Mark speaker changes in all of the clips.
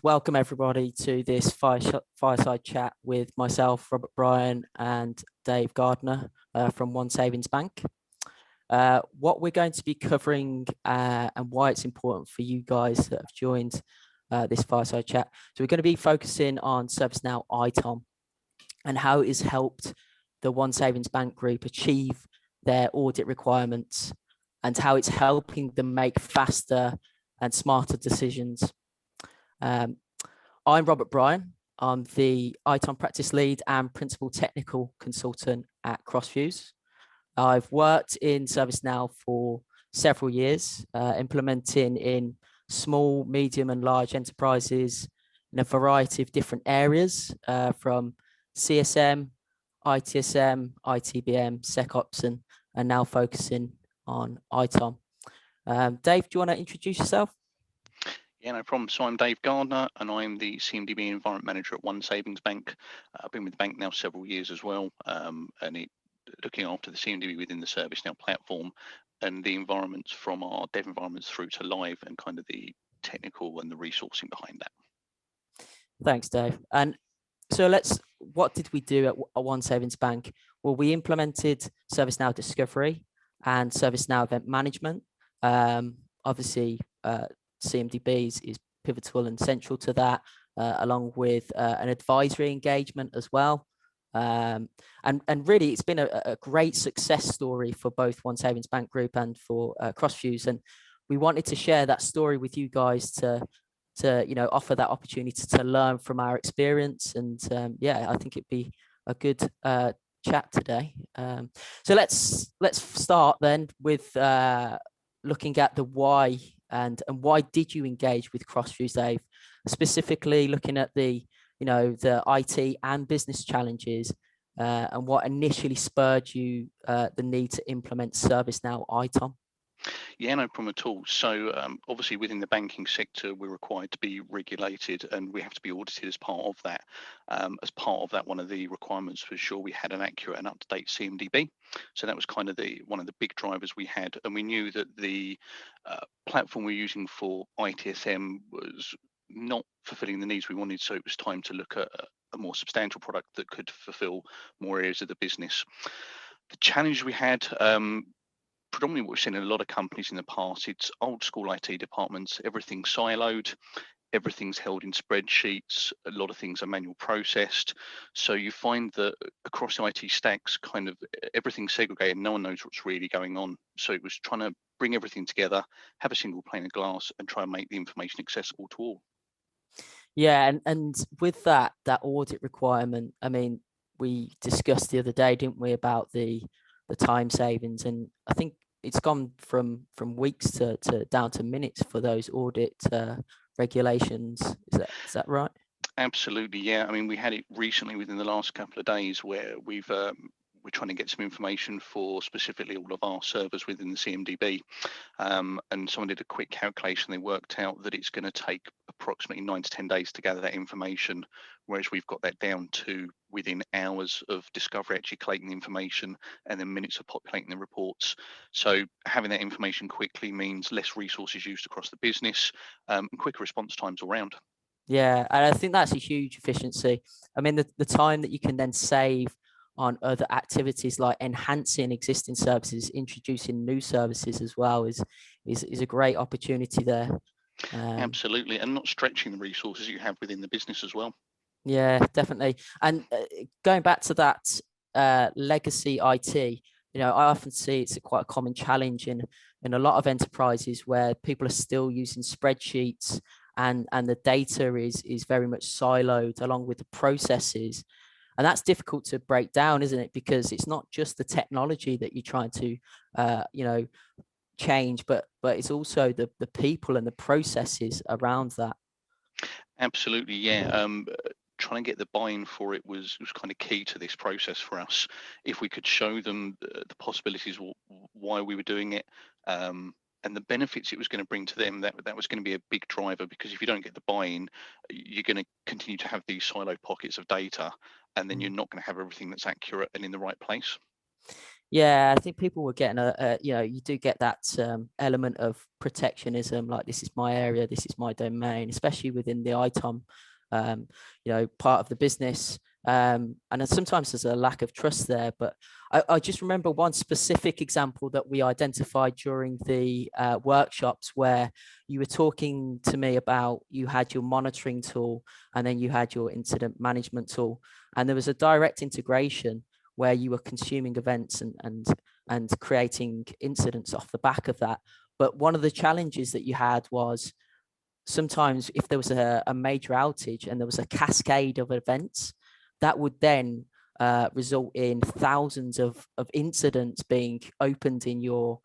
Speaker 1: Welcome everybody to this fireside chat with myself, Robert Bryan, and Dave Gardner from One Savings Bank. What we're going to be covering and why it's important for you guys that have joined this fireside chat. So we're going to be focusing on ServiceNow ITOM and how it has helped the One Savings Bank group achieve their audit requirements and how it's helping them make faster and smarter decisions. I'm Robert Bryan. I'm the ITOM practice lead and principal technical consultant at Crossviews. I've worked in ServiceNow for several years, implementing in small, medium, and large enterprises in a variety of different areas, from CSM, ITSM, ITBM, SecOps, and now focusing on ITOM. Dave, do you want to introduce yourself?
Speaker 2: Yeah, no problem. So I'm Dave Gardner, and I'm the CMDB Environment Manager at One Savings Bank. I've been with the bank now several years as well, looking after the CMDB within the ServiceNow platform and the environments from our dev environments through to live and kind of the technical and the resourcing behind that.
Speaker 1: Thanks, Dave. And so what did we do at One Savings Bank? Well, we implemented ServiceNow Discovery and ServiceNow Event Management. Obviously, CMDB is pivotal and central to that, along with an advisory engagement as well. And really, it's been a great success story for both One Savings Bank Group and for Crossviews. And we wanted to share that story with you guys to offer that opportunity to learn from our experience. And I think it'd be a good chat today. So let's start then with looking at the why and why did you engage with Crossviews, Dave? Specifically looking at the IT and business challenges and what initially spurred you the need to implement ServiceNow ITOM.
Speaker 2: Yeah, no problem at all. So obviously within the banking sector, we're required to be regulated and we have to be audited as part of that. One of the requirements for sure we had an accurate and up-to-date CMDB. So that was kind of one of the big drivers we had. And we knew that the platform we're using for ITSM was not fulfilling the needs we wanted. So it was time to look at a more substantial product that could fulfill more areas of the business. The challenge we had, predominantly what we've seen in a lot of companies in the past, it's old school IT departments, everything's siloed, everything's held in spreadsheets, a lot of things are manual processed. So you find that across IT stacks, kind of everything's segregated, no one knows what's really going on. So it was trying to bring everything together, have a single pane of glass and try and make the information accessible to all.
Speaker 1: Yeah, and with that audit requirement, I mean, we discussed the other day, didn't we, about the time savings, and I think it's gone from weeks to down to minutes for those audit regulations. Is that right?
Speaker 2: Absolutely, yeah. I mean, we had it recently within the last couple of days where we're trying to get some information for specifically all of our servers within the CMDB. And someone did a quick calculation. They worked out that it's going to take approximately 9 to 10 days to gather that information, whereas we've got that down to within hours of Discovery actually collating the information and then minutes of populating the reports. So having that information quickly means less resources used across the business and quicker response times all around.
Speaker 1: Yeah, and I think that's a huge efficiency. I mean, the time that you can then save on other activities like enhancing existing services, introducing new services as well is a great opportunity there.
Speaker 2: Absolutely, and not stretching the resources you have within the business as well.
Speaker 1: Yeah, definitely. And going back to that legacy IT, I often see it's quite a common challenge in a lot of enterprises where people are still using spreadsheets and the data is very much siloed along with the processes. And that's difficult to break down, isn't it? Because it's not just the technology that you're trying to, change, but it's also the people and the processes around that.
Speaker 2: Absolutely, yeah. Trying to get the buy-in for it was kind of key to this process for us. If we could show them the possibilities, why we were doing it, and the benefits it was going to bring to them, that was going to be a big driver. Because if you don't get the buy-in, you're going to continue to have these siloed pockets of data, and then you're not going to have everything that's accurate and in the right place.
Speaker 1: Yeah, I think people were getting you do get that element of protectionism, like this is my area, this is my domain, especially within the ITOM, part of the business. And then sometimes there's a lack of trust there. But I just remember one specific example that we identified during the workshops where you were talking to me about you had your monitoring tool and then you had your incident management tool, and there was a direct integration where you were consuming events and creating incidents off the back of that. But one of the challenges that you had was sometimes if there was a major outage and there was a cascade of events, that would then result in thousands of incidents being opened in your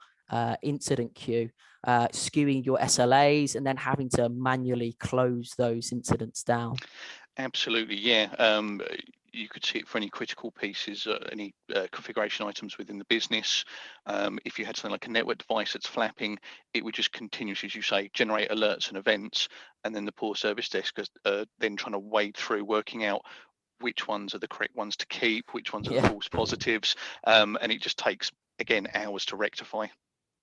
Speaker 1: incident queue, skewing your SLAs and then having to manually close those incidents down.
Speaker 2: Absolutely, yeah. You could see it for any critical pieces, any configuration items within the business. If you had something like a network device that's flapping, it would just continuously, as you say, generate alerts and events, and then the poor service desk is then trying to wade through working out which ones are the correct ones to keep, which ones are the
Speaker 1: Yeah.
Speaker 2: false positives, and it just takes, again, hours to rectify.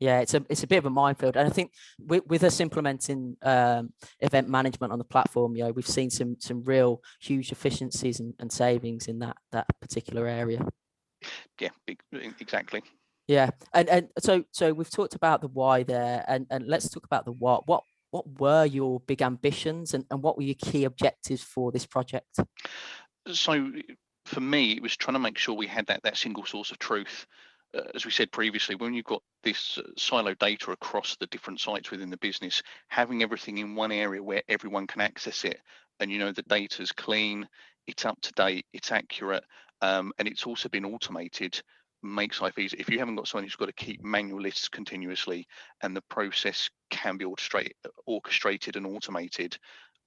Speaker 1: Yeah, it's a bit of a minefield, and I think with us implementing event management on the platform, we've seen some real huge efficiencies and savings in that particular area.
Speaker 2: Yeah, exactly.
Speaker 1: Yeah, and so we've talked about the why there, and let's talk about the what. What were your big ambitions, and what were your key objectives for this project?
Speaker 2: So for me, it was trying to make sure we had that single source of truth. As we said previously, when you've got this siloed data across the different sites within the business, having everything in one area where everyone can access it, and the data's clean, it's up to date, it's accurate, and it's also been automated, makes life easy. If you haven't got someone who's got to keep manual lists continuously, and the process can be orchestrated and automated,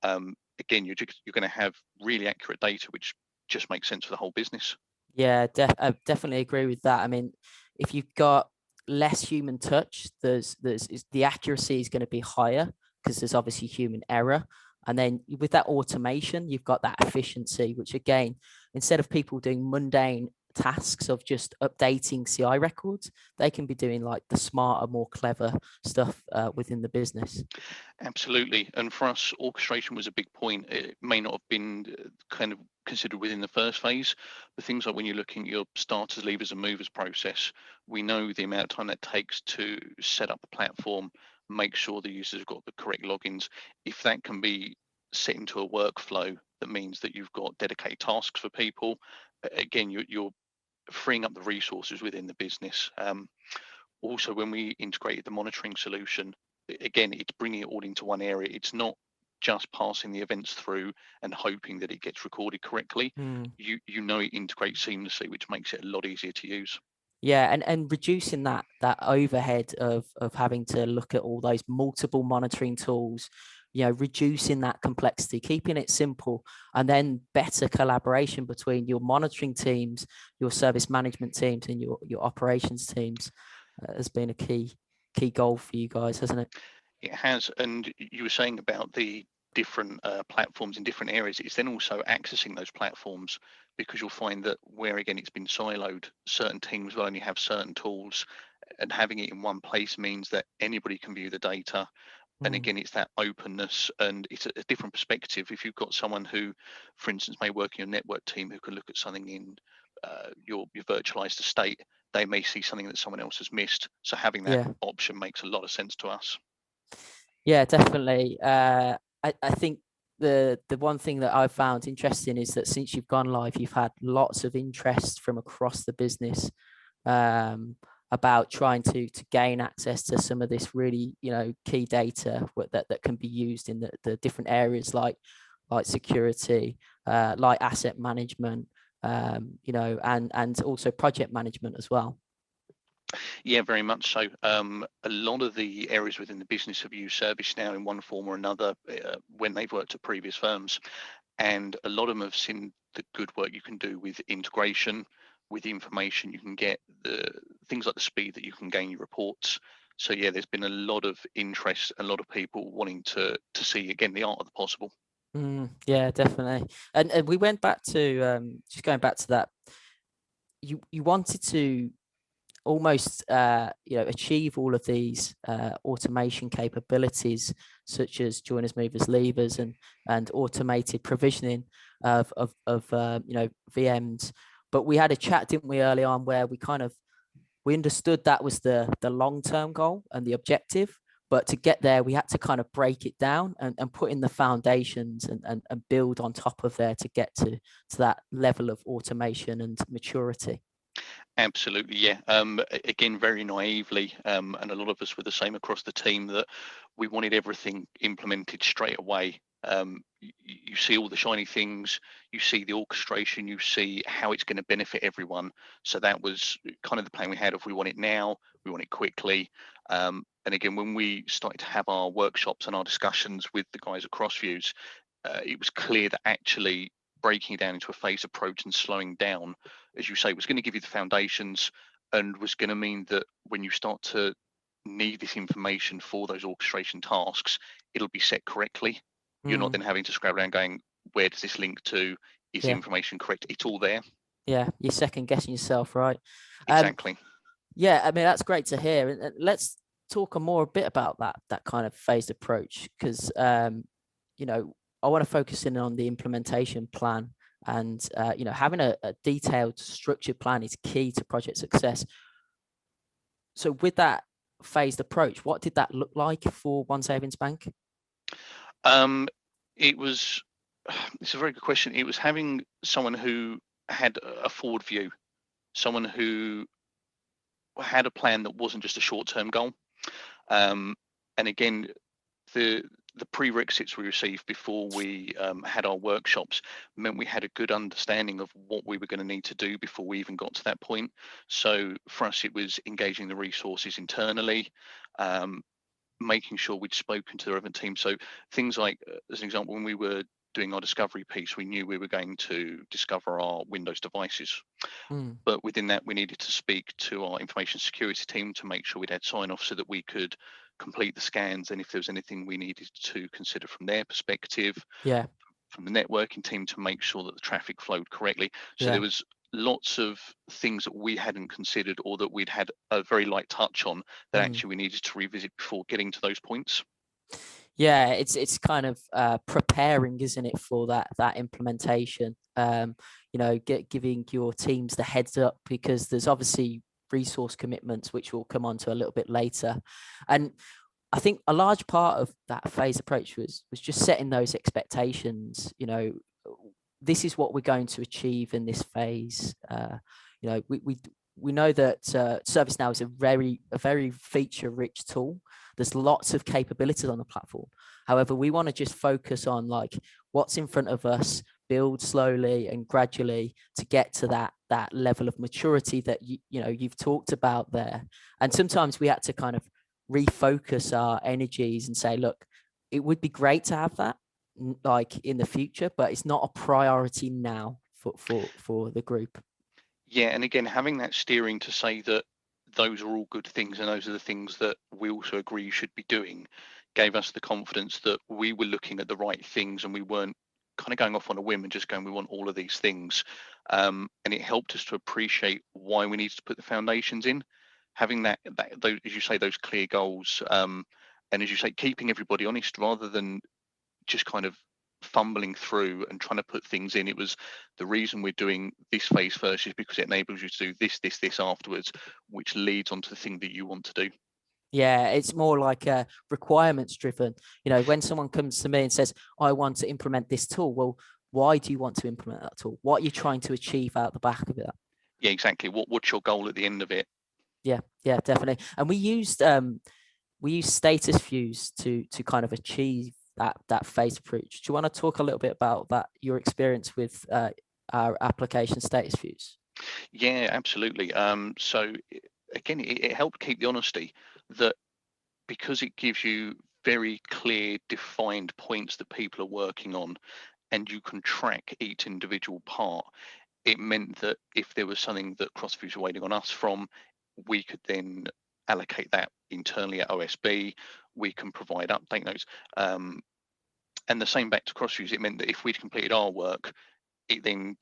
Speaker 2: again, you're going to have really accurate data, which just makes sense for the whole business.
Speaker 1: Yeah, I definitely agree with that. I mean, if you've got less human touch, the accuracy is going to be higher because there's obviously human error. And then with that automation, you've got that efficiency, which again, instead of people doing mundane tasks of just updating CI records, they can be doing like the smarter, more clever stuff within the business.
Speaker 2: Absolutely. And for us, orchestration was a big point. It may not have been kind of considered within the first phase, but things like when you're looking at your starters, levers, and movers process, we know the amount of time that takes to set up a platform, make sure the users have got the correct logins. If that can be set into a workflow, that means that you've got dedicated tasks for people. Again, you're freeing up the resources within the business. Also, when we integrated the monitoring solution, again, it's bringing it all into one area. It's not just passing the events through and hoping that it gets recorded correctly.
Speaker 1: Mm.
Speaker 2: You know it integrates seamlessly, which makes it a lot easier to use.
Speaker 1: Yeah, and reducing that overhead of having to look at all those multiple monitoring tools, reducing that complexity, keeping it simple, and then better collaboration between your monitoring teams, your service management teams, and your operations teams has been a key goal for you guys, hasn't it?
Speaker 2: It has, and you were saying about the different platforms in different areas. It's then also accessing those platforms, because you'll find that where again it's been siloed, certain teams will only have certain tools, and having it in one place means that anybody can view the data. And
Speaker 1: Mm.
Speaker 2: again, it's that openness, and it's a different perspective. If you've got someone who, for instance, may work in your network team, who can look at something in your virtualized estate, they may see something that someone else has missed. So having that
Speaker 1: Yeah.
Speaker 2: option makes a lot of sense to us.
Speaker 1: Yeah, definitely. I think the one thing that I've found interesting is that since you've gone live, you've had lots of interest from across the business um, about trying to gain access to some of this really key data that can be used in the different areas like security, like asset management, and also project management as well.
Speaker 2: Yeah, very much so. A lot of the areas within the business have used ServiceNow in one form or another when they've worked at previous firms, and a lot of them have seen the good work you can do with integration, with the information you can get, the things like the speed that you can gain your reports. So yeah, there's been a lot of interest, a lot of people wanting to see again the art of the possible.
Speaker 1: Yeah, definitely. And we went back to just going back to that. You wanted to almost achieve all of these automation capabilities, such as joiners, movers, levers, and automated provisioning of VMs. But we had a chat, didn't we, early on, where we understood that was the long-term goal and the objective. But to get there, we had to kind of break it down and put in the foundations and build on top of there to get to that level of automation and maturity.
Speaker 2: Absolutely, yeah. Again, very naively, and a lot of us were the same across the team, that we wanted everything implemented straight away. You see all the shiny things, you see the orchestration, you see how it's going to benefit everyone. So that was kind of the plan we had. If we want it now, we want it quickly. And again, when we started to have our workshops and our discussions with the guys at Crossviews, it was clear that actually breaking it down into a phased approach and slowing down, as you say, was going to give you the foundations, and was going to mean that when you start to need this information for those orchestration tasks, it'll be set correctly. You're not then having to scrabble around going, where does this link to? Is the information correct? It's all there.
Speaker 1: Yeah, you're second guessing yourself, right?
Speaker 2: Exactly.
Speaker 1: Yeah, I mean, that's great to hear. And let's talk a bit about that kind of phased approach, because I want to focus in on the implementation plan, and having a detailed, structured plan is key to project success. So with that phased approach, what did that look like for One Savings Bank?
Speaker 2: It was, it's a very good question. It was having someone who had a forward view, someone who had a plan that wasn't just a short-term goal. And again, the prerequisites we received before we had our workshops meant we had a good understanding of what we were going to need to do before we even got to that point. So for us, it was engaging the resources internally, making sure we'd spoken to the relevant team. So things like, as an example, when we were doing our discovery piece, we knew we were going to discover our Windows devices. But within that, we needed to speak to our information security team to make sure we'd had sign off so that we could complete the scans, and if there was anything we needed to consider from their perspective, from the networking team to make sure that the traffic flowed correctly. So there was lots of things that we hadn't considered, or that we'd had a very light touch on, that actually we needed to revisit before getting to those points.
Speaker 1: Yeah, it's kind of preparing, isn't it, for that implementation? Giving your teams the heads up, because there's obviously resource commitments, which we'll come on to a little bit later. And I think a large part of that phase approach was just setting those expectations. This is what we're going to achieve in this phase. We know that ServiceNow is a very feature-rich tool. There's lots of capabilities on the platform. However, we want to just focus on like what's in front of us, build slowly and gradually to get to that level of maturity that you've talked about there. And sometimes we had to kind of refocus our energies and say, look, it would be great to have that like in the future, but it's not a priority now for the group.
Speaker 2: Yeah, and again, having that steering to say that those are all good things and those are the things that we also agree you should be doing, gave us the confidence that we were looking at the right things, and we weren't kind of going off on a whim and just going, we want all of these things. And it helped us to appreciate why we needed to put the foundations in, having those, as you say, those clear goals, and as you say, keeping everybody honest rather than just kind of fumbling through and trying to put things in. It was, the reason we're doing this phase first is because it enables you to do this afterwards, which leads on to the thing that you want to do.
Speaker 1: Yeah, it's more like requirements driven. When someone comes to me and says, I want to implement this tool, well, why do you want to implement that tool? What are you trying to achieve out the back of it?
Speaker 2: Yeah, exactly. What's your goal at the end of it?
Speaker 1: Yeah, definitely. And we used status views to kind of achieve that phase approach. Do you want to talk a little bit about that, your experience with our application status views?
Speaker 2: Yeah, absolutely. So again, it helped keep the honesty, that because it gives you very clear, defined points that people are working on, and you can track each individual part. It meant that if there was something that Crossviews were waiting on us from, we could then allocate that internally at OSB. We can provide update notes. And the same back to Crossviews, it meant that if we'd completed our work, it then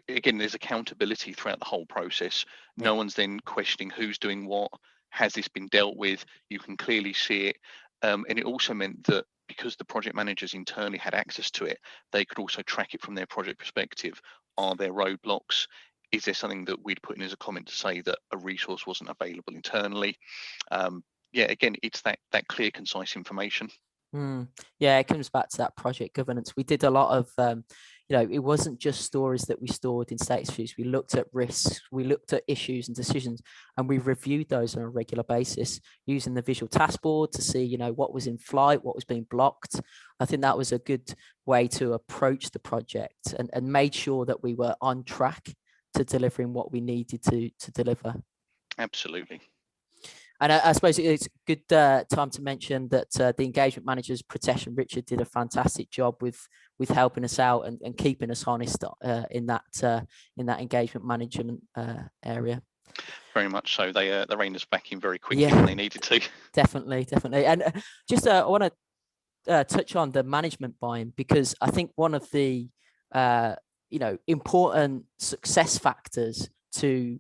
Speaker 2: again, there's accountability throughout the whole process. No one's then questioning who's doing what. Has this been dealt with? You can clearly see it. And it also meant that because the project managers internally had access to it, they could also track it from their project perspective. Are there roadblocks? Is there something that we'd put in as a comment to say that a resource wasn't available internally? Yeah, again, it's that clear, concise information.
Speaker 1: Yeah, it comes back to that project governance. We did a lot of, it wasn't just stories that we stored in status views. We looked at risks, we looked at issues and decisions, and we reviewed those on a regular basis using the visual task board to see, what was in flight, what was being blocked. I think that was a good way to approach the project and made sure that we were on track to delivering what we needed to deliver.
Speaker 2: Absolutely.
Speaker 1: And I suppose it's a good time to mention that the engagement managers, Pritesh and Richard, did a fantastic job with helping us out and keeping us honest in that engagement management area.
Speaker 2: Very much so. They reined us back in very quickly when they needed to.
Speaker 1: Definitely. And just I want to touch on the management buy-in, because I think one of the important success factors to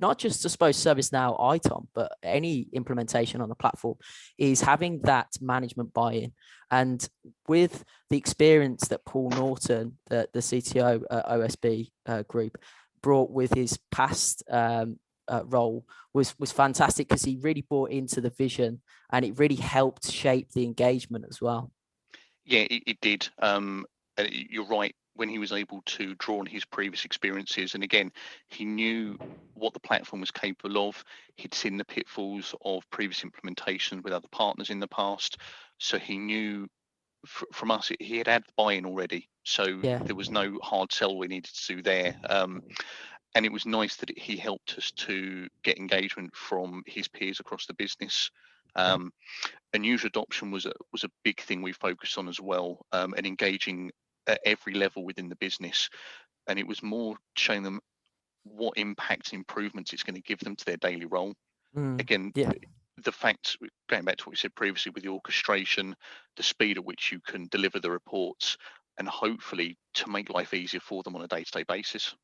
Speaker 1: not just, I suppose, ServiceNow ITOM, but any implementation on the platform is having that management buy-in. And with the experience that Paul Norton, the CTO at OSB group, brought with his past role was fantastic, because he really bought into the vision and it really helped shape the engagement as well.
Speaker 2: Yeah, it did. You're right. When he was able to draw on his previous experiences, and again, he knew what the platform was capable of. He'd seen the pitfalls of previous implementation with other partners in the past, so he knew from us he had the buy-in already. So there was no hard sell we needed to do there. And it was nice that he helped us to get engagement from his peers across the business. And user adoption was a big thing we focused on as well, and engaging at every level within the business. And it was more showing them what impact and improvements it's going to give them to their daily role. Again, the fact, going back to what we said previously with the orchestration, the speed at which you can deliver the reports, and hopefully to make life easier for them on a day-to-day basis.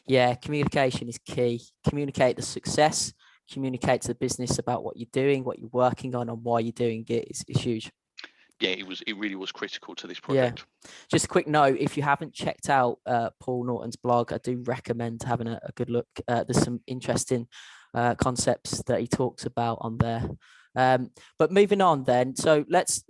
Speaker 1: Yeah, communication is key. Communicate the success, communicate to the business about what you're doing, what you're working on, and why you're doing it is huge.
Speaker 2: Yeah, it really was critical to this project.
Speaker 1: Yeah. Just a quick note, if you haven't checked out Paul Norton's blog, I do recommend having a good look. There's some interesting concepts that he talks about on there. But moving on then, so let's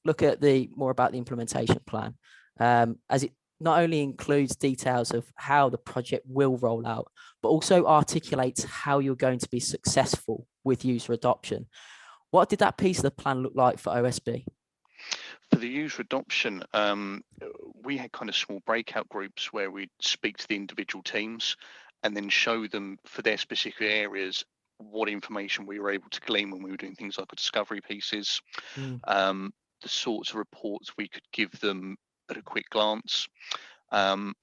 Speaker 1: look at more about the implementation plan, as it not only includes details of how the project will roll out, but also articulates how you're going to be successful with user adoption. What did that piece of the plan look like for OSB?
Speaker 2: For the user adoption, we had kind of small breakout groups where we'd speak to the individual teams and then show them for their specific areas what information we were able to glean when we were doing things like discovery pieces, the sorts of reports we could give them at a quick glance, and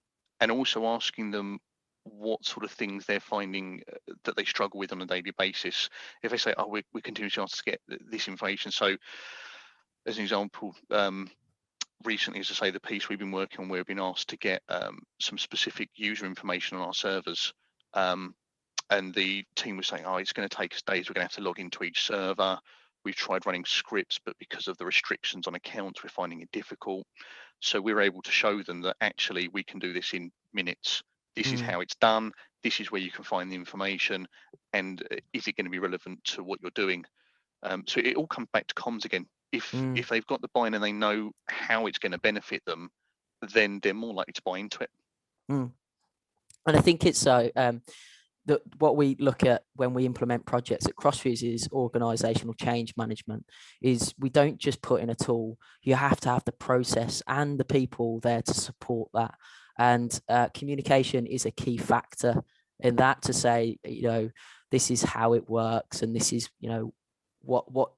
Speaker 2: also asking them what sort of things they're finding that they struggle with on a daily basis. If they say, oh, we continue to ask to get this information. So as an example, recently, as I say, the piece we've been working on, we've been asked to get some specific user information on our servers. And the team was saying, oh, it's going to take us days. We're going to have to log into each server. We've tried running scripts, but because of the restrictions on accounts, we're finding it difficult. So we're able to show them that actually we can do this in minutes. This is how it's done. This is where you can find the information. And is it going to be relevant to what you're doing? So it all comes back to comms again. If they've got the buy-in and they know how it's going to benefit them, then they're more likely to buy into it.
Speaker 1: And I think it's what we look at when we implement projects at Crossfuse is organizational change management. Is we don't just put in a tool. You have to have the process and the people there to support that. And communication is a key factor in that, to say, this is how it works, and this is, what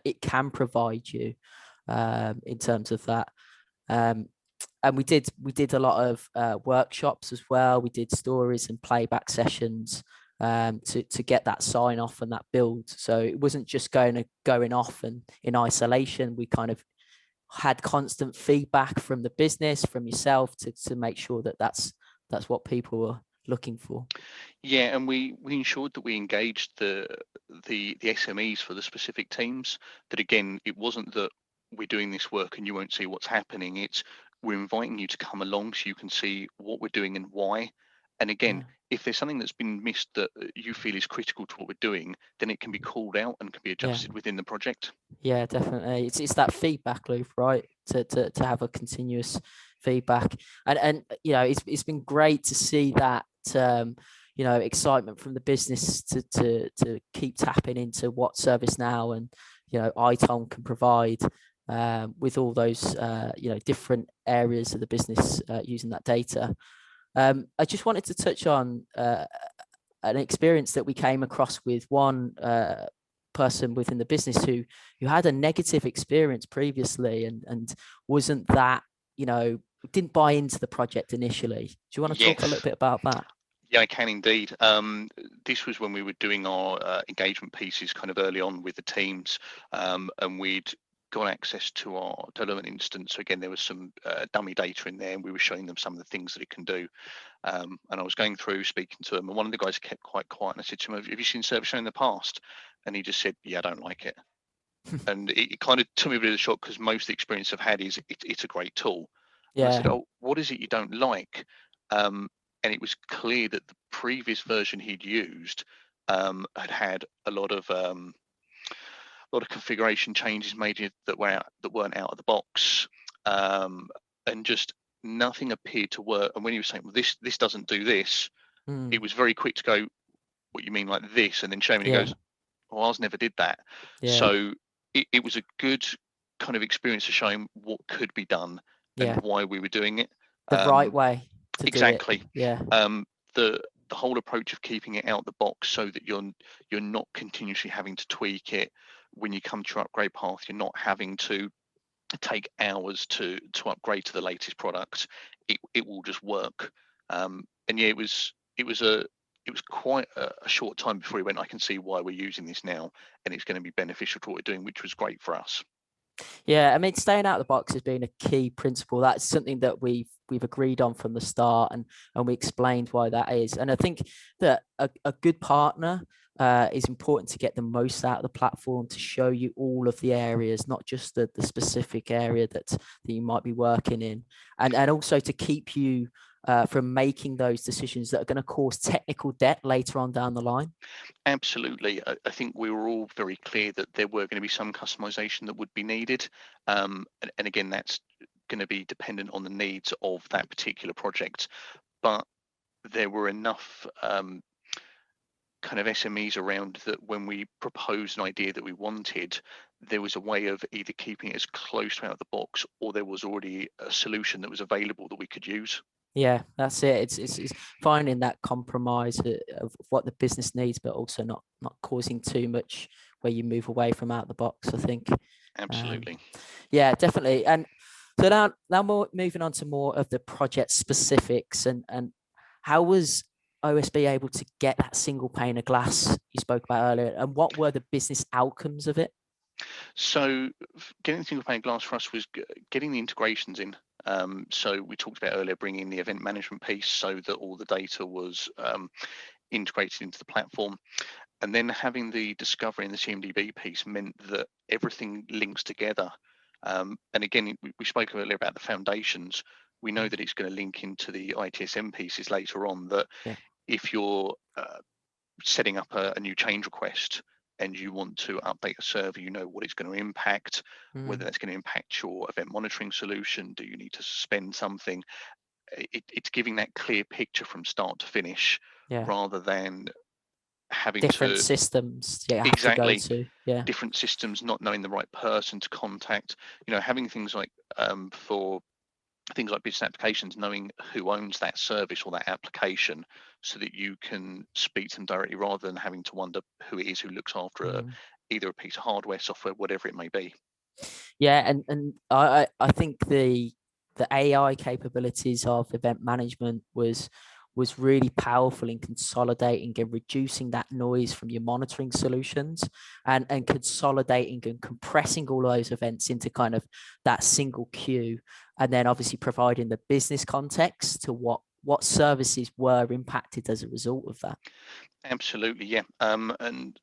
Speaker 1: it can provide you in terms of that. And we did a lot of workshops as well. We did stories and playback sessions to get that sign off and that build. So it wasn't just going off and in isolation. We kind of had constant feedback from the business, from yourself, to make sure that that's that's what people were looking for.
Speaker 2: Yeah, and we ensured that we engaged the SMEs for the specific teams. That again, it wasn't that we're doing this work and you won't see what's happening. It's we're inviting you to come along so you can see what we're doing and why. And again,
Speaker 1: Yeah.
Speaker 2: if there's something that's been missed that you feel is critical to what we're doing, then it can be called out and can be
Speaker 1: Yeah.
Speaker 2: adjusted within the project.
Speaker 1: Yeah, definitely. It's that feedback loop, right? To have a continuous feedback, and it's been great to see that excitement from the business to keep tapping into what ServiceNow and ITOM can provide with all those different areas of the business using that data. I just wanted to touch on an experience that we came across with one person within the business who had a negative experience previously and wasn't that, didn't buy into the project initially. Do you want to talk a little
Speaker 2: Yes.
Speaker 1: bit about that?
Speaker 2: Yeah, I can indeed. This was when we were doing our engagement pieces kind of early on with the teams, and we'd got access to our development instance. So again, there was some dummy data in there, and we were showing them some of the things that it can do. And I was going through speaking to them, and one of the guys kept quite quiet. And I said to him, "Have you seen ServiceNow in the past?" And he just said, "Yeah, I don't like it." And it kind of took me a bit of a shock because most of the experience I've had is it's a great tool. And I said,
Speaker 1: Yeah.
Speaker 2: "Oh, what is it you don't like?" And it was clear that the previous version he'd used had a lot of configuration changes made that weren't out of the box, and just nothing appeared to work. And when he was saying, "Well, this doesn't do this," it
Speaker 1: Mm.
Speaker 2: was very quick to go, "What you mean like this?" And then show me, and he
Speaker 1: Yeah.
Speaker 2: goes, "Oh, ours never did that."
Speaker 1: Yeah.
Speaker 2: So it was a good kind of experience to show him what could be done
Speaker 1: Yeah.
Speaker 2: and why we were doing it.
Speaker 1: The right way to do it.
Speaker 2: Exactly.
Speaker 1: Yeah.
Speaker 2: The whole approach of keeping it out the box so that you're not continuously having to tweak it when you come to your upgrade path. You're not having to take hours to upgrade to the latest product. It will just work. And yeah, it was quite a short time before he went, "I can see why we're using this now, and it's going to be beneficial to what we're doing," which was great for us.
Speaker 1: Yeah, I mean, staying out of the box has been a key principle. That's something that we've agreed on from the start, and we explained why that is. And I think that a good partner is important to get the most out of the platform, to show you all of the areas, not just the specific area that you might be working in, and also to keep you from making those decisions that are going to cause technical debt later on down the line.
Speaker 2: Absolutely. I think we were all very clear that there were going to be some customization that would be needed. And again, that's going to be dependent on the needs of that particular project. But there were enough kind of SMEs around that when we proposed an idea that we wanted, there was a way of either keeping it as close to out of the box, or there was already a solution that was available that we could use.
Speaker 1: Yeah, that's it. It's finding that compromise of what the business needs, but also not causing too much where you move away from out the box, I think. Um,
Speaker 2: Absolutely.
Speaker 1: yeah, definitely. And so now more moving on to more of the project specifics, and how was OSB able to get that single pane of glass you spoke about earlier, and what were the business outcomes of it?
Speaker 2: So getting single pane glass for us was getting the integrations in. So we talked about earlier bringing the event management piece so that all the data was integrated into the platform. And then having the discovery and the CMDB piece meant that everything links together. And again, we spoke earlier about the foundations. We know that it's going to link into the ITSM pieces later on, that
Speaker 1: Yeah.
Speaker 2: if you're setting up a new change request and you want to update a server, you know what it's going to impact, whether
Speaker 1: Mm,
Speaker 2: that's going to impact your event monitoring solution. Do you need to suspend something? It's giving that clear picture from start to finish
Speaker 1: yeah.
Speaker 2: rather than having
Speaker 1: Different
Speaker 2: to
Speaker 1: systems you have to go
Speaker 2: exactly
Speaker 1: to. Yeah.
Speaker 2: different systems, not knowing the right person to contact. Having things like for things like business applications, knowing who owns that service or that application so that you can speak to them directly rather than having to wonder who it is who looks after
Speaker 1: Mm.
Speaker 2: either a piece of hardware, software, whatever it may be.
Speaker 1: Yeah, and I think the AI capabilities of event management was really powerful in consolidating and reducing that noise from your monitoring solutions, and consolidating and compressing all those events into kind of that single queue, and then obviously providing the business context to what services were impacted as a result of that.
Speaker 2: Absolutely, yeah. And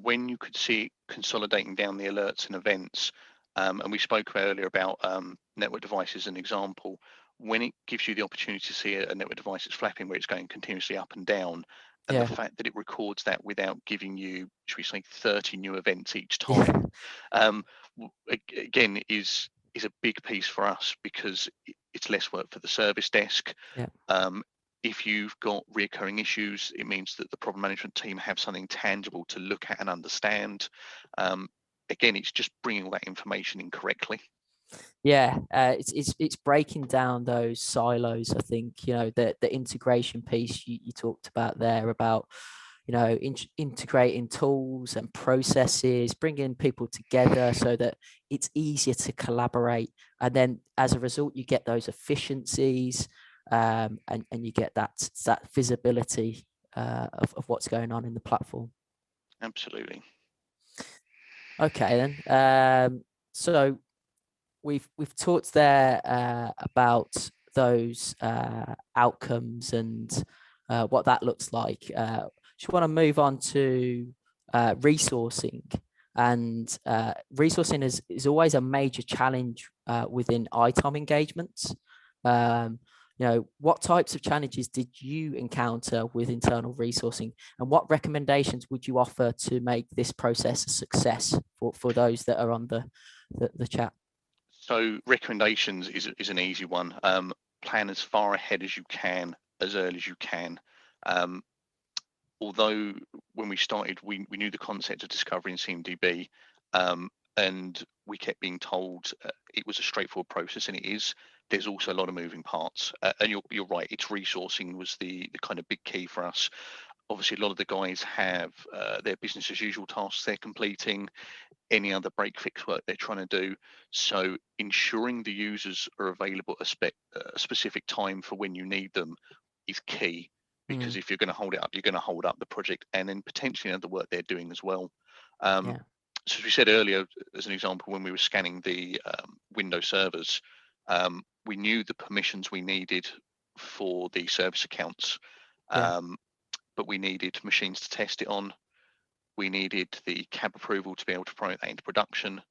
Speaker 2: when you could see it consolidating down the alerts and events, and we spoke earlier about network devices as an example, when it gives you the opportunity to see a network device that's flapping where it's going continuously up and down, and the
Speaker 1: Yeah,
Speaker 2: fact that it records that without giving you, should we say, 30 new events each
Speaker 1: yeah,
Speaker 2: time, um, again, is a big piece for us because it's less work for the service desk.
Speaker 1: yeah.
Speaker 2: Um, if you've got reoccurring issues, it means that the problem management team have something tangible to look at and understand. Um, Again, it's just bringing all that information in correctly.
Speaker 1: Yeah, it's breaking down those silos. I think, you know, the integration piece you talked about there, about, you know, integrating tools and processes, bringing people together so that it's easier to collaborate, and then as a result you get those efficiencies, and you get that visibility of what's going on in the platform.
Speaker 2: Absolutely.
Speaker 1: Okay, then. So we've talked there about those outcomes and what that looks like. Just want to move on to resourcing. And resourcing is always a major challenge within ITOM engagements. You know, what types of challenges did you encounter with internal resourcing, and what recommendations would you offer to make this process a success for those that are on the chat?
Speaker 2: So recommendations is an easy one. Plan as far ahead as you can, as early as you can. Um, Although when we started, we knew the concept of discovery in CMDB, and we kept being told it was a straightforward process, and it is. There's also a lot of moving parts, and you're right. It's resourcing was the kind of big key for us. Obviously, a lot of the guys have their business as usual tasks they're completing, any other break fix work they're trying to do. So ensuring the users are available at a specific time for when you need them is key, because
Speaker 1: Mm,
Speaker 2: if you're going to hold it up, you're going to hold up the project and then potentially other work they're doing as well. Um,
Speaker 1: yeah,
Speaker 2: so as we said earlier, as an example, when we were scanning the Windows servers, we knew the permissions we needed for the service accounts,
Speaker 1: yeah,
Speaker 2: um, but we needed machines to test it on. We needed the cab approval to be able to promote that into production.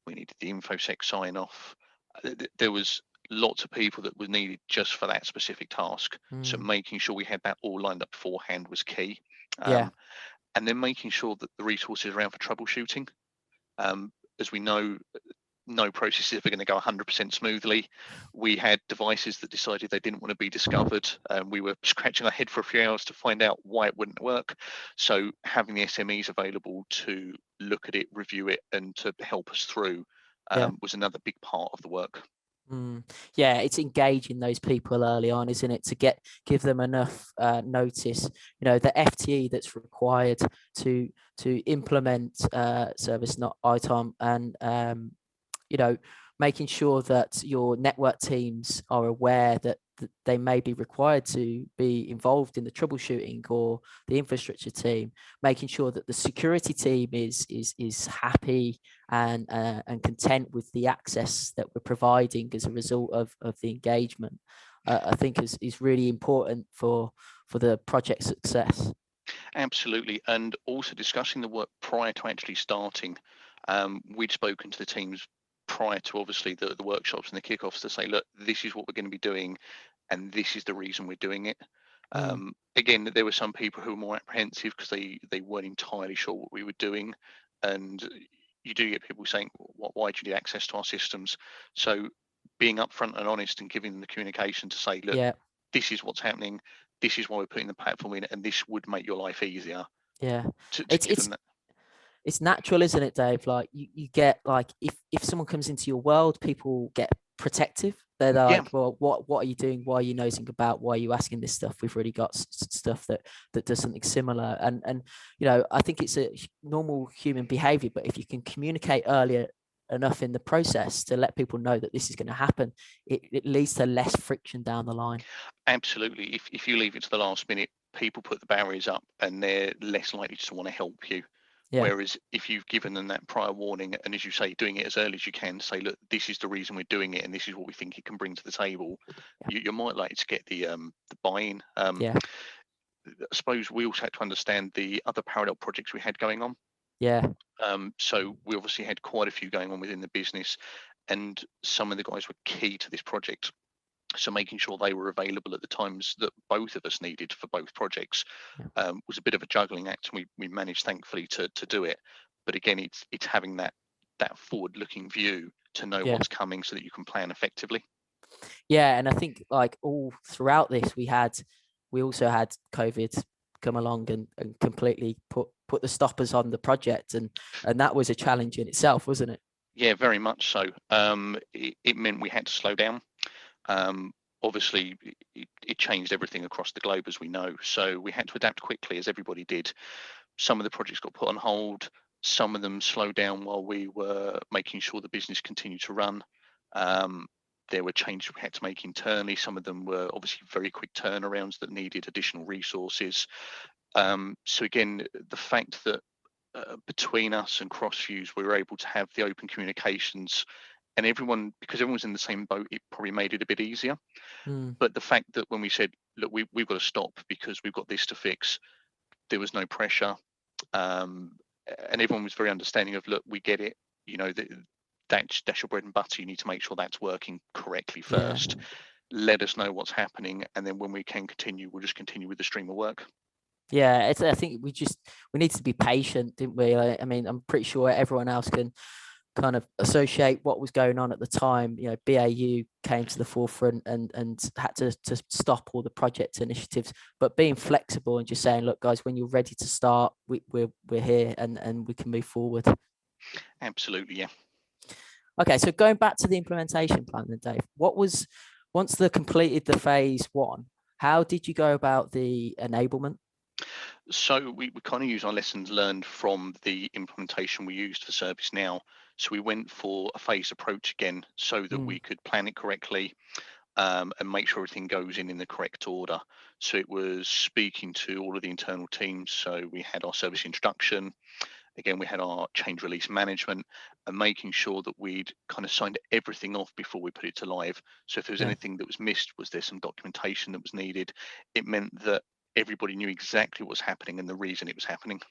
Speaker 2: We needed the infosec sign off. There was lots of people that were needed just for that specific task. So
Speaker 1: mm,
Speaker 2: making sure we had that all lined up beforehand was key.
Speaker 1: yeah,
Speaker 2: Um, and then making sure that the resources around for troubleshooting. As we know, no process is ever going to go 100% smoothly. We had devices that decided they didn't want to be discovered, and we were scratching our head for a few hours to find out why it wouldn't work. So having the SMEs available to look at it, review it, and to help us through
Speaker 1: yeah.
Speaker 2: was another big part of the work.
Speaker 1: Mm. Yeah, it's engaging those people early on, isn't it, to give them enough notice. You know, the FTE that's required to implement ServiceNow ITOM, and you know, making sure that your network teams are aware that they may be required to be involved in the troubleshooting, or the infrastructure team, making sure that the security team is happy and content with the access that we're providing as a result of the engagement. I think is really important for the project success.
Speaker 2: Absolutely. And also discussing the work prior to actually starting. We'd spoken to the teams prior to obviously the workshops and the kickoffs to say, look, this is what we're going to be doing, and this is the reason we're doing it.
Speaker 1: Mm,
Speaker 2: Again, there were some people who were more apprehensive because they weren't entirely sure what we were doing. And you do get people saying, why do you need access to our systems? So being upfront and honest and giving them the communication to say, look,
Speaker 1: yeah,
Speaker 2: this is what's happening, this is why we're putting the platform in, and this would make your life easier,
Speaker 1: yeah.
Speaker 2: to
Speaker 1: It's
Speaker 2: give
Speaker 1: it's
Speaker 2: them that.
Speaker 1: it's natural, isn't it, Dave? Like you get, like, if someone comes into your world, people get protective. They're
Speaker 2: Yeah,
Speaker 1: like, well, what are you doing? Why are you nosing about? Why are you asking this stuff? We've already got stuff that does something similar. And you know, I think it's a normal human behavior. But if you can communicate earlier enough in the process to let people know that this is going to happen, it leads to less friction down the line.
Speaker 2: absolutely. If you leave it to the last minute, people put the barriers up and they're less likely to want to help you.
Speaker 1: Yeah.
Speaker 2: Whereas if you've given them that prior warning, and as you say, doing it as early as you can, say, look, this is the reason we're doing it, and this is what we think it can bring to the table, you're more likely to get the buy-in.
Speaker 1: Yeah.
Speaker 2: I suppose we also had to understand the other parallel projects we had going on.
Speaker 1: Yeah.
Speaker 2: So we obviously had quite a few going on within the business, and some of the guys were key to this project. So making sure they were available at the times that both of us needed for both projects was a bit of a juggling act, and we managed thankfully to do it. But again, it's having that forward-looking view to know
Speaker 1: Yeah.
Speaker 2: what's coming so that you can plan effectively.
Speaker 1: Yeah, and I think like all throughout this, we also had COVID come along and completely put the stoppers on the project, and that was a challenge in itself, wasn't it?
Speaker 2: Yeah, very much so. It meant we had to slow down. Obviously, it changed everything across the globe, as we know. So we had to adapt quickly, as everybody did. Some of the projects got put on hold. Some of them slowed down while we were making sure the business continued to run. There were changes we had to make internally. Some of them were obviously very quick turnarounds that needed additional resources. So again, the fact that between us and Crossviews, we were able to have the open communications, and everyone, because everyone was in the same boat, it probably made it a bit easier. But the fact that when we said, look, we've got to stop because we've got this to fix, there was no pressure. And everyone was very understanding of, look, we get it. You know, that's your bread and butter. You need to make sure that's working correctly
Speaker 1: Yeah.
Speaker 2: first. Let us know what's happening, and then when we can continue, we'll just continue with the stream of work.
Speaker 1: Yeah, I think we need to be patient, didn't we? I mean, I'm pretty sure everyone else can kind of associate what was going on at the time. You know, BAU came to the forefront and had to stop all the project initiatives, but being flexible and just saying, look, guys, when you're ready to start, we're here and we can move forward.
Speaker 2: Absolutely, yeah.
Speaker 1: Okay, so going back to the implementation plan then, Dave, once they completed the phase one, how did you go about the enablement?
Speaker 2: So we kind of use our lessons learned from the implementation we used for ServiceNow. So we went for a phased approach again so that we could plan it correctly, and make sure everything goes in the correct order. So it was speaking to all of the internal teams. So we had our service introduction. Again, we had our change release management, and making sure that we'd kind of signed everything off before we put it to live. So if there was anything that was missed, was there some documentation that was needed? It meant that everybody knew exactly what was happening and the reason it was happening.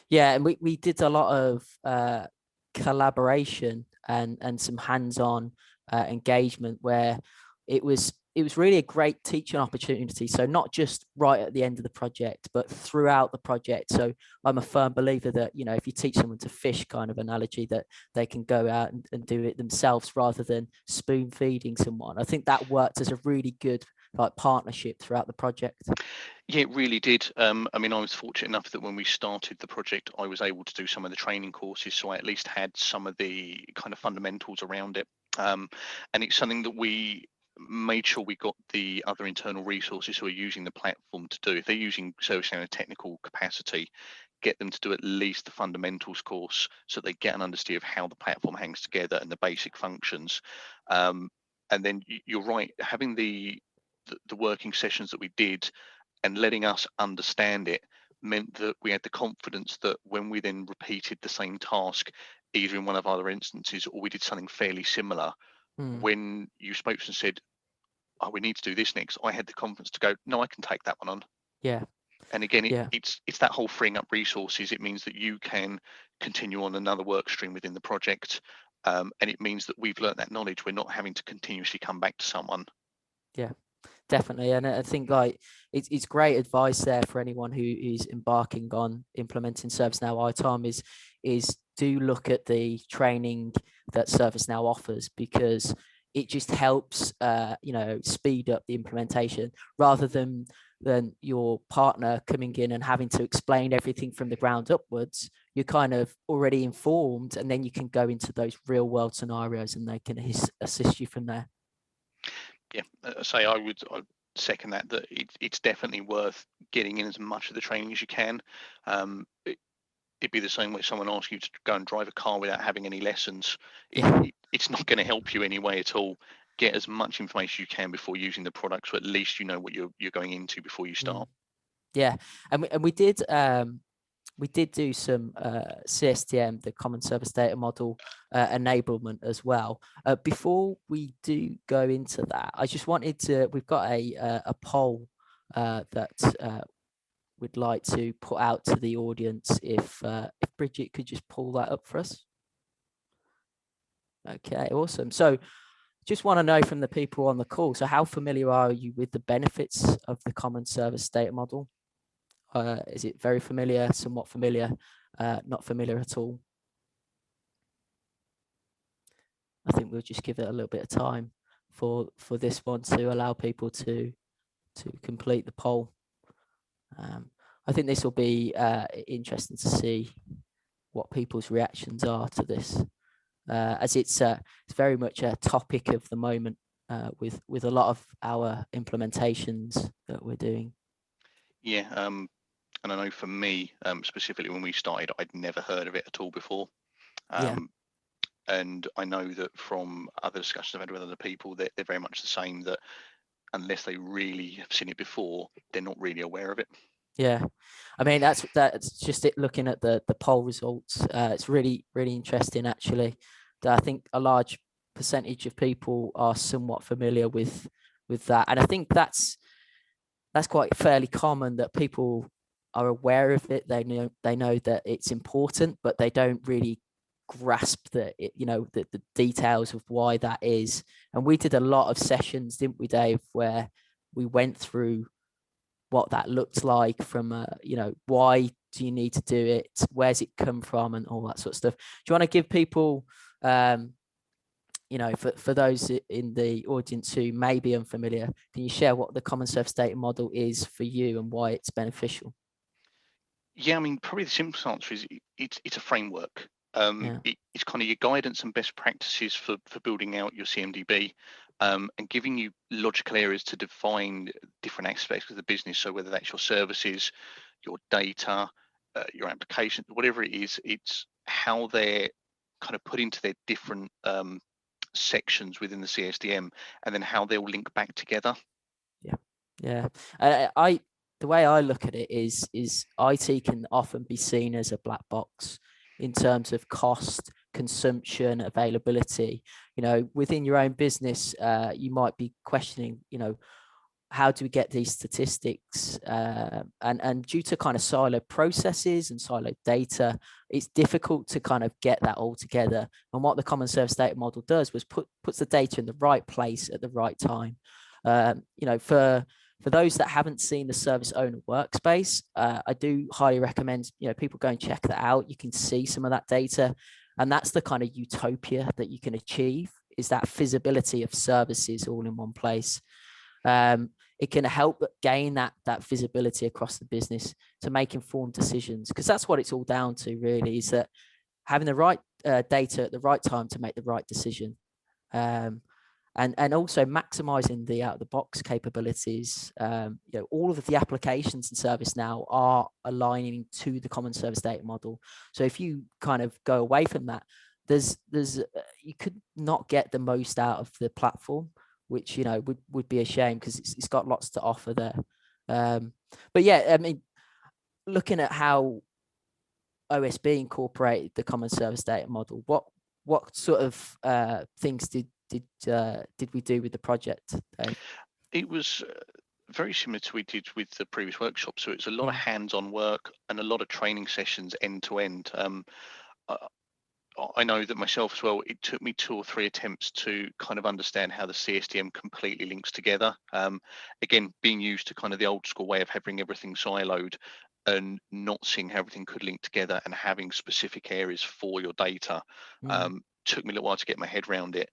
Speaker 1: Yeah, and we did a lot of collaboration and some hands-on engagement where it was really a great teaching opportunity. So not just right at the end of the project, but throughout the project. So I'm a firm believer that, you know, if you teach someone to fish, kind of analogy, that they can go out and do it themselves rather than spoon feeding someone. I think that worked as a really good like partnership throughout the project.
Speaker 2: Yeah, it really did. I mean, I was fortunate enough that when we started the project, I was able to do some of the training courses, so I at least had some of the kind of fundamentals around it. And it's something that we made sure we got the other internal resources who are using the platform to do. If they're using ServiceNow in a technical capacity, get them to do at least the fundamentals course so they get an understanding of how the platform hangs together and the basic functions. And then you're right, having the working sessions that we did and letting us understand it meant that we had the confidence that when we then repeated the same task, either in one of our other instances or we did something fairly similar, when you spoke to us and said, oh, we need to do this next, I had the confidence to go, no, I can take that one on.
Speaker 1: Yeah.
Speaker 2: And again,
Speaker 1: Yeah.
Speaker 2: it's that whole freeing up resources. It means that you can continue on another work stream within the project. And it means that we've learned that knowledge. We're not having to continuously come back to someone.
Speaker 1: Yeah, definitely. And I think like it's great advice there for anyone who is embarking on implementing ServiceNow ITOM is do look at the training that ServiceNow offers, because it just helps you know, speed up the implementation rather than your partner coming in and having to explain everything from the ground upwards. You're kind of already informed, and then you can go into those real world scenarios and they can assist you from there.
Speaker 2: Yeah, I'd second that it's definitely worth getting in as much of the training as you can. It'd be the same way someone asks you to go and drive a car without having any lessons. It's not going to help you anyway at all. Get as much information you can before using the product, so at least you know what you're going into before you start.
Speaker 1: Yeah, and we did we did do some CSDM, the Common Service Data Model enablement as well. Before we do go into that, I just wanted to, we've got a poll that we'd like to put out to the audience. If Bridget could just pull that up for us. Okay, awesome. So just want to know from the people on the call, so how familiar are you with the benefits of the Common Service Data Model? Is it very familiar, somewhat familiar, not familiar at all? I think we'll just give it a little bit of time for this one to allow people to complete the poll. I think this will be interesting to see what people's reactions are to this, as it's very much a topic of the moment with a lot of our implementations that we're doing.
Speaker 2: Yeah, and I know for me, specifically when we started, I'd never heard of it at all before.
Speaker 1: Yeah.
Speaker 2: And I know that from other discussions I've had with other people, that they're very much the same, that unless they really have seen it before, they're not really aware of it.
Speaker 1: Yeah, I mean, that's just it. Looking at the poll results, it's really interesting actually. I think a large percentage of people are somewhat familiar with that, and I think that's quite fairly common, that people are aware of it. They know that it's important, but they don't really grasp the details of why that is. And we did a lot of sessions, didn't we, Dave, where we went through what that looked like from why do you need to do it, where's it come from, and all that sort of stuff. Do you want to give people for those in the audience who may be unfamiliar, can you share what the Common Service Data Model is for you and why it's beneficial?
Speaker 2: Yeah, I mean, probably the simplest answer is it's a framework.
Speaker 1: Yeah.
Speaker 2: It's kind of your guidance and best practices for building out your CMDB, and giving you logical areas to define different aspects of the business. So whether that's your services, your data, your application, whatever it is, it's how they're kind of put into their different sections within the CSDM, and then how they'll link back together.
Speaker 1: Yeah. The way I look at it is IT can often be seen as a black box in terms of cost, consumption, availability. Within your own business, you might be questioning, how do we get these statistics? And due to kind of siloed processes and siloed data, it's difficult to kind of get that all together. And what the Common Service Data Model does was puts the data in the right place at the right time. For those that haven't seen the Service Owner Workspace, I do highly recommend people go and check that out. You can see some of that data, and that's the kind of utopia that you can achieve, is that visibility of services all in one place. It can help gain that visibility across the business to make informed decisions, because that's what it's all down to, really, is that having the right data at the right time to make the right decision. And also maximizing the out of the box capabilities. All of the applications in ServiceNow are aligning to the Common Service Data Model. So if you kind of go away from that, there's you could not get the most out of the platform, which would be a shame, because it's got lots to offer there. But yeah, I mean, looking at how OSB incorporated the Common Service Data Model, what sort of things did we do with the project, Dave?
Speaker 2: It was very similar to what we did with the previous workshop. So it's a lot of hands-on work and a lot of training sessions end to end. I know that myself as well, it took me 2 or 3 attempts to kind of understand how the CSDM completely links together. Again, being used to kind of the old school way of having everything siloed and not seeing how everything could link together and having specific areas for your data. Took me a little while to get my head around it,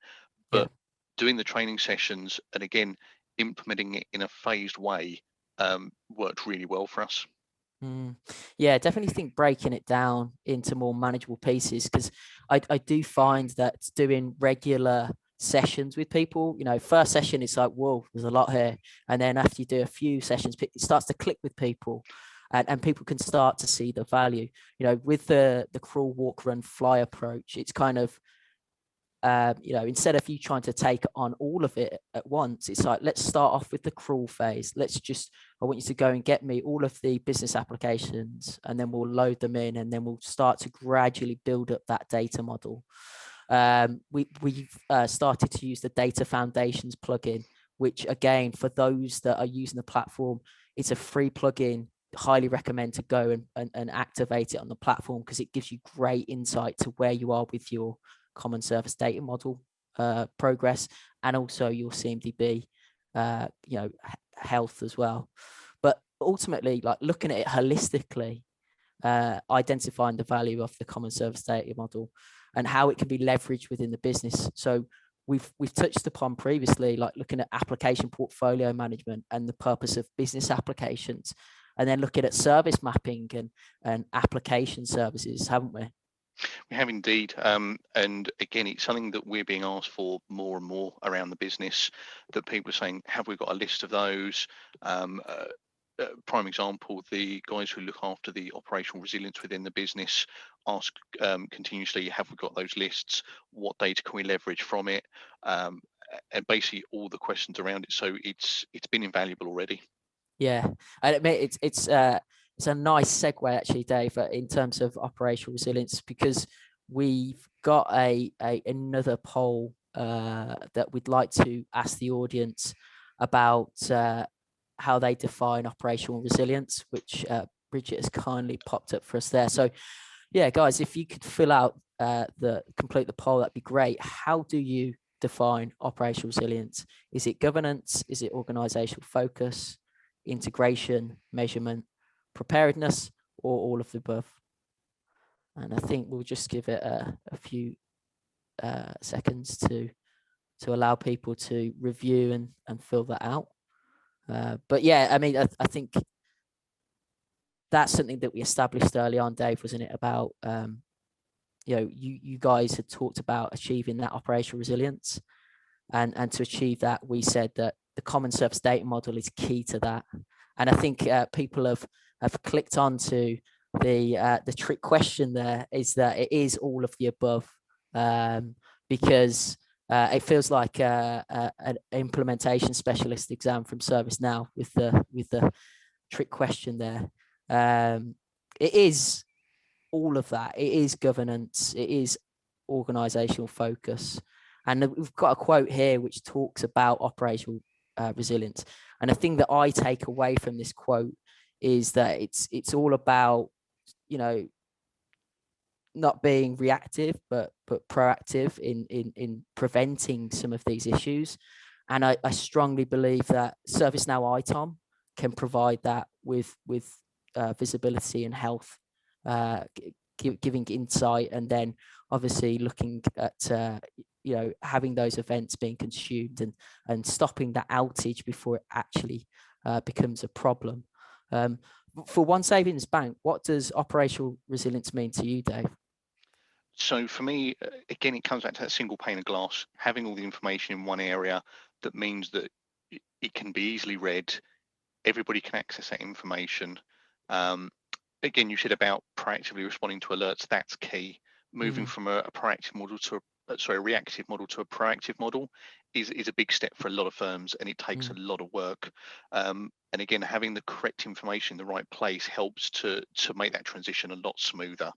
Speaker 2: but doing the training sessions and again, implementing it in a phased way worked really well for us.
Speaker 1: Yeah, definitely think breaking it down into more manageable pieces, because I do find that doing regular sessions with people, first session it's like, whoa, there's a lot here, and then after you do a few sessions, it starts to click with people, and people can start to see the value. With the crawl, walk, run, fly approach, it's kind of instead of you trying to take on all of it at once, it's like, let's start off with the crawl phase. I want you to go and get me all of the business applications, and then we'll load them in, and then we'll start to gradually build up that data model. We've started to use the Data Foundations plugin, which again, for those that are using the platform, it's a free plugin. Highly recommend to go and activate it on the platform, because it gives you great insight to where you are with your common service data model progress, and also your CMDB health as well. But ultimately, like, looking at it holistically, identifying the value of the common service data model and how it can be leveraged within the business. So we've touched upon previously, like looking at application portfolio management and the purpose of business applications, and then looking at service mapping and application services, haven't we?
Speaker 2: We have indeed. And again, it's something that we're being asked for more and more around the business, that people are saying, have we got a list of those? Prime example, the guys who look after the operational resilience within the business ask continuously, have we got those lists? What data can we leverage from it? And basically all the questions around it. So it's been invaluable already.
Speaker 1: Yeah, I admit it's a nice segue actually, Dave, in terms of operational resilience, because we've got another poll that we'd like to ask the audience about how they define operational resilience, which Bridget has kindly popped up for us there. So yeah, guys, if you could complete the poll, that'd be great. How do you define operational resilience? Is it governance? Is it organizational focus, integration, measurement, preparedness, or all of the above? And I think we'll just give it a few seconds to allow people to review and fill that out. But yeah, I mean, I think that's something that we established early on, Dave, wasn't it? About you guys had talked about achieving that operational resilience, and to achieve that, we said that the common service data model is key to that. And I think people have clicked onto the trick question there, is that it is all of the above, because it feels like an implementation specialist exam from ServiceNow with the trick question there. It is all of that. It is governance. It is organizational focus. And we've got a quote here which talks about operational resilience. And the thing that I take away from this quote is that it's all about, not being reactive, but proactive in preventing some of these issues. And I strongly believe that ServiceNow ITOM can provide that with visibility and health, giving insight, and then obviously looking at having those events being consumed and stopping that outage before it actually becomes a problem. For One Savings Bank, what does operational resilience mean to you, Dave?
Speaker 2: So for me, again, it comes back to that single pane of glass, having all the information in one area. That means that it can be easily read. Everybody can access that information. Again, you said about proactively responding to alerts. That's key. Moving from a proactive model to a reactive model to a proactive model is a big step for a lot of firms, and it takes a lot of work. And again, having the correct information in the right place helps to make that transition a lot smoother.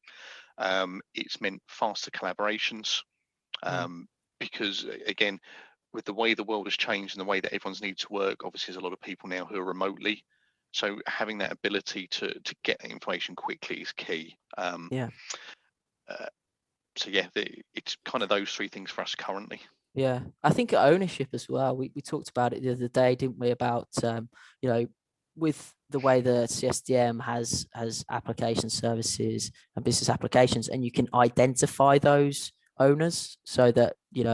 Speaker 2: It's meant faster collaborations, because again, with the way the world has changed and the way that everyone's needs to work, obviously there's a lot of people now who are remotely. So having that ability to get that information quickly is key. So yeah, it's kind of those three things for us currently.
Speaker 1: Yeah, I think ownership as well. We talked about it the other day, didn't we? About with the way the CSDM has application services and business applications, and you can identify those owners so that you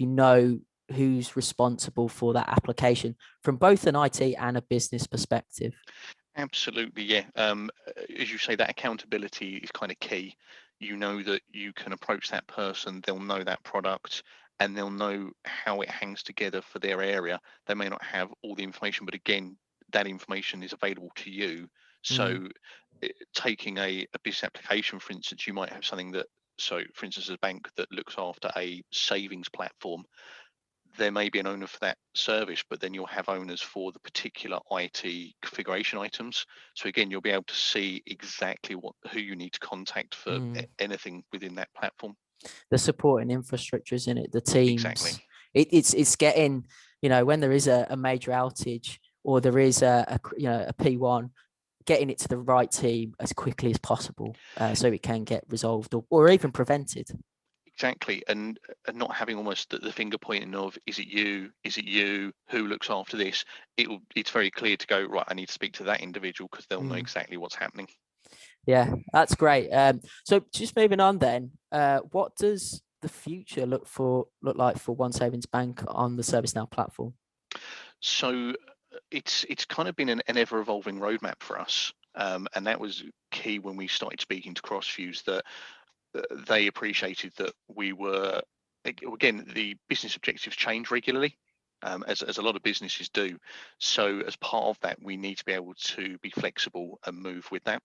Speaker 1: know who's responsible for that application from both an IT and a business perspective.
Speaker 2: Absolutely, yeah. As you say, that accountability is kind of key. You know that you can approach that person, they'll know that product, and they'll know how it hangs together for their area. They may not have all the information, but again, that information is available to you. So taking a business application, for instance, you might have something that So for instance, a bank that looks after a savings platform, there may be an owner for that service, but then you'll have owners for the particular IT configuration items. So again, you'll be able to see exactly who you need to contact for anything within that platform.
Speaker 1: The supporting infrastructures in it, the
Speaker 2: Exactly.
Speaker 1: teams. It's getting, when there is a major outage or there is a P1, getting it to the right team as quickly as possible, so it can get resolved or even prevented.
Speaker 2: Exactly, and not having almost the finger pointing of is it you, who looks after this. It's very clear to go, right, I need to speak to that individual because they'll know exactly what's happening.
Speaker 1: Yeah, that's great. So just moving on then, what does the future look like for One Savings Bank on the ServiceNow platform?
Speaker 2: So it's kind of been an ever evolving roadmap for us, and that was key when we started speaking to Crossviews, that they appreciated that we were, again, the business objectives change regularly, as a lot of businesses do. So as part of that, we need to be able to be flexible and move with that.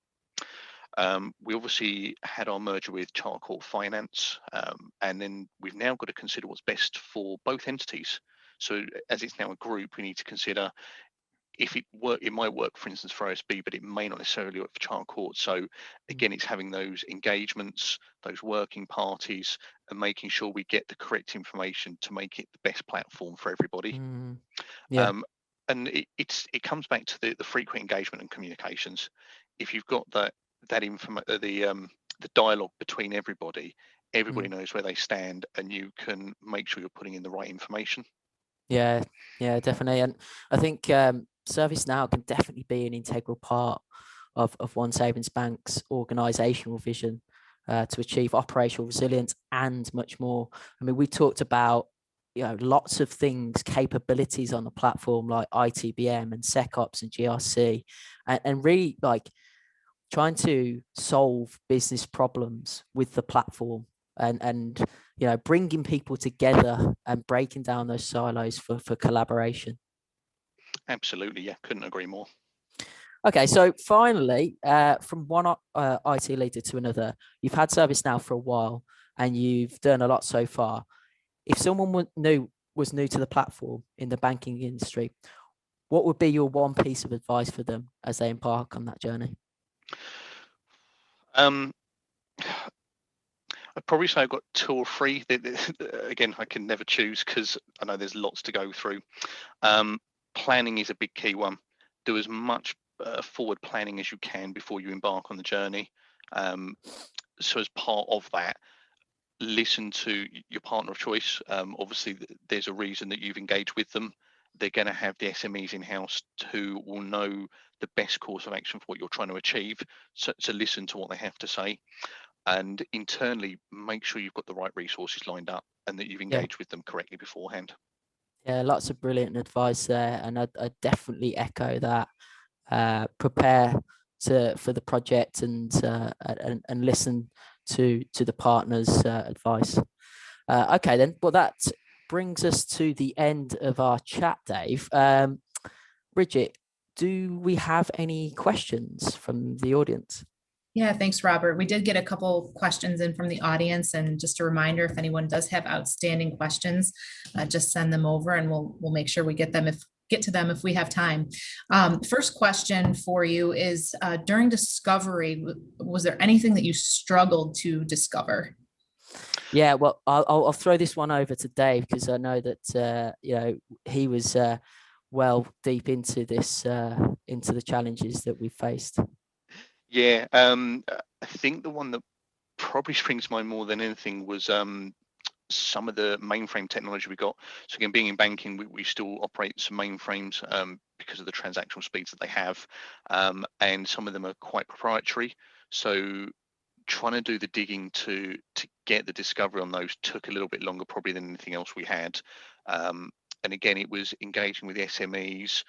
Speaker 2: We obviously had our merger with Charcoal Finance, and then we've now got to consider what's best for both entities. So as it's now a group, we need to consider if it might work, for instance, for OSB, but it may not necessarily work for Charcoal. So again, it's having those engagements, those working parties, and making sure we get the correct information to make it the best platform for everybody.
Speaker 1: Yeah.
Speaker 2: And it comes back to the frequent engagement and communications. If you've got the dialogue between everybody knows where they stand, and you can make sure you're putting in the right information.
Speaker 1: Yeah, definitely. And I think ServiceNow can definitely be an integral part of One Savings Bank's organizational vision to achieve operational resilience and much more. I mean, we talked about lots of things, capabilities on the platform like ITBM and SecOps and GRC, and really like trying to solve business problems with the platform and bringing people together and breaking down those silos for collaboration.
Speaker 2: Absolutely, yeah, couldn't agree more.
Speaker 1: Okay, so finally, from one IT leader to another, you've had ServiceNow for a while and you've done a lot so far. If someone was new to the platform in the banking industry, what would be your one piece of advice for them as they embark on that journey?
Speaker 2: I'd probably say I've got two or three. Again, I can never choose because I know there's lots to go through. Planning is a big key one. Do as much forward planning as you can before you embark on the journey. So as part of that, listen to your partner of choice. Obviously, there's a reason that you've engaged with them. They're going to have the SMEs in-house who will know the best course of action for what you're trying to achieve. So listen to what they have to say. And internally, make sure you've got the right resources lined up and that you've engaged with them correctly beforehand.
Speaker 1: Yeah, lots of brilliant advice there, and I definitely echo that. Prepare for the project and listen to the partner's advice. Okay, then. Well, that brings us to the end of our chat, Dave. Bridget, do we have any questions from the audience?
Speaker 3: Yeah, thanks, Robert. We did get a couple questions in from the audience, and just a reminder, if anyone does have outstanding questions, just send them over and we'll make sure we get to them if we have time. First question for you is, during discovery, was there anything that you struggled to discover?
Speaker 1: Yeah, well, I'll throw this one over to Dave because I know that he was well deep into this, into the challenges that we faced.
Speaker 2: Yeah, I think the one that probably springs to mind more than anything was some of the mainframe technology we got. So again, being in banking, we still operate some mainframes because of the transactional speeds that they have, and some of them are quite proprietary. So trying to do the digging to get the discovery on those took a little bit longer probably than anything else we had. And again, it was engaging with the SMEs,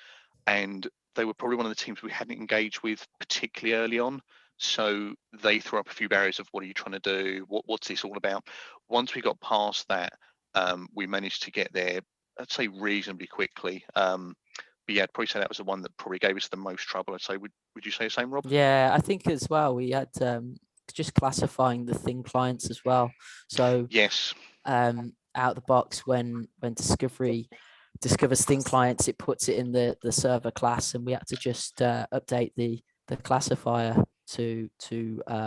Speaker 2: and they were probably one of the teams we hadn't engaged with particularly early on. So they threw up a few barriers of what are you trying to do? What's this all about? Once we got past that, we managed to get there, I'd say reasonably quickly. But yeah, I'd probably say that was the one that probably gave us the most trouble. I'd say, would you say the same, Rob?
Speaker 1: Yeah, I think as well we had just classifying the thin clients as well. So
Speaker 2: yes,
Speaker 1: out the box, when Discovery discovers thin clients, it puts it in the server class, and we had to just update the classifier to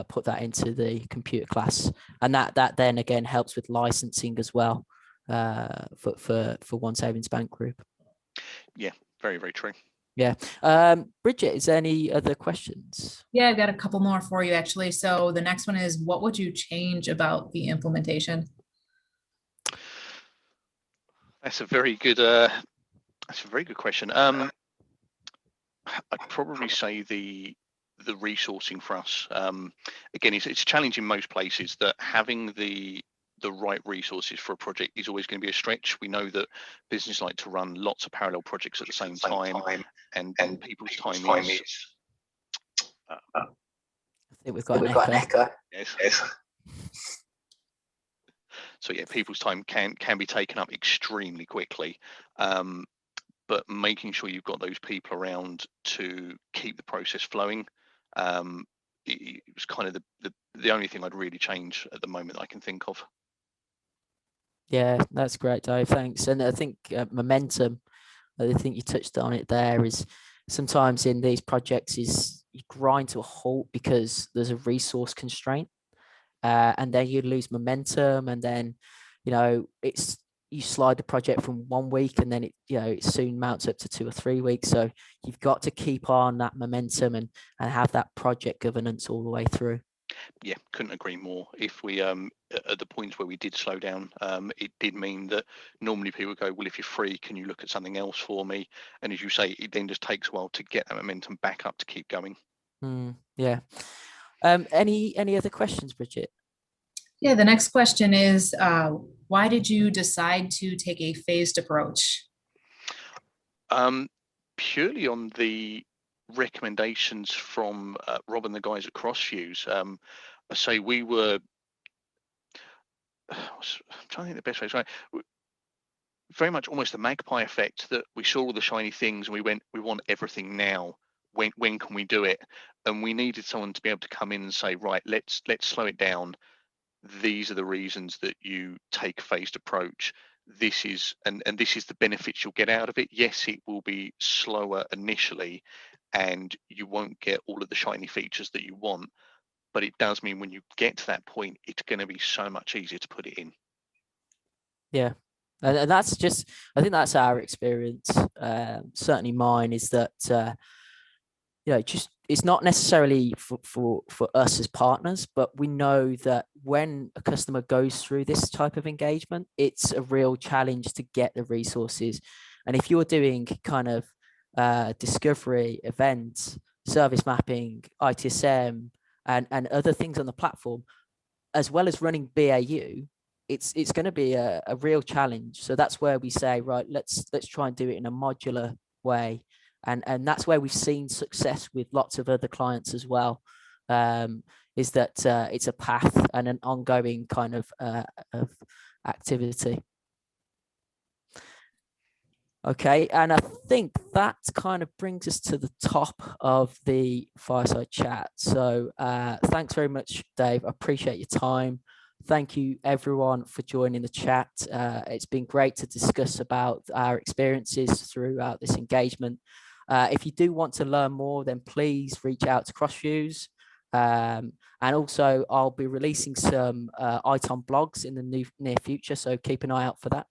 Speaker 1: put that into the computer class, and that then again helps with licensing as well for One Savings Bank Group.
Speaker 2: yeah, very, very true.
Speaker 1: Yeah. Bridget, is there any other questions?
Speaker 3: Yeah, I've got a couple more for you actually. So the next one is, what would you change about the implementation?
Speaker 2: That's a very good question. I'd probably say the resourcing for us. Again, it's challenging most places that having the right resources for a project is always going to be a stretch. We know that businesses like to run lots of parallel projects at the same time, and people's time is.
Speaker 1: I think we've got an echo.
Speaker 2: Yes. So yeah, people's time can be taken up extremely quickly. But making sure you've got those people around to keep the process flowing, it was kind of the only thing I'd really change at the moment I can think of.
Speaker 1: Yeah, that's great, Dave. Thanks. And I think momentum, I think you touched on it there, is sometimes in these projects is you grind to a halt because there's a resource constraint, and then you lose momentum, and then you slide the project from 1 week, and then it soon mounts up to 2 or 3 weeks. So you've got to keep on that momentum and have that project governance all the way through.
Speaker 2: Yeah, couldn't agree more. If we at the points where we did slow down, it did mean that normally people go, well, if you're free, can you look at something else for me? And as you say, it then just takes a while to get that momentum back up to keep going.
Speaker 1: Yeah. Any other questions, Bridget?
Speaker 3: Yeah, the next question is, why did you decide to take a phased approach?
Speaker 2: Purely on the recommendations from Rob and the guys at Crossviews. I say we were. I'm trying to think the best way to say it. Very much almost the magpie effect, that we saw all the shiny things and we went, we want everything now. When can we do it? And we needed someone to be able to come in and say, right, let's slow it down. These are the reasons that you take a phased approach. This is and this is the benefits you'll get out of it. Yes, it will be slower initially, and you won't get all of the shiny features that you want, but it does mean when you get to that point, it's going to be so much easier to put it in.
Speaker 1: Yeah. And that's just, I think that's our experience. Certainly mine is that, just it's not necessarily for us as partners, but we know that when a customer goes through this type of engagement, it's a real challenge to get the resources. And if you're doing kind of discovery, events, service mapping, ITSM, and other things on the platform, as well as running BAU, it's going to be a real challenge. So that's where we say, right, let's try and do it in a modular way. And that's where we've seen success with lots of other clients as well, is that it's a path and an ongoing kind of activity. Okay, and I think that kind of brings us to the top of the Fireside chat. So thanks very much, Dave. I appreciate your time. Thank you, everyone, for joining the chat. It's been great to discuss about our experiences throughout this engagement. If you do want to learn more, then please reach out to Crossviews. And also, I'll be releasing some ITOM blogs in the near future, so keep an eye out for that.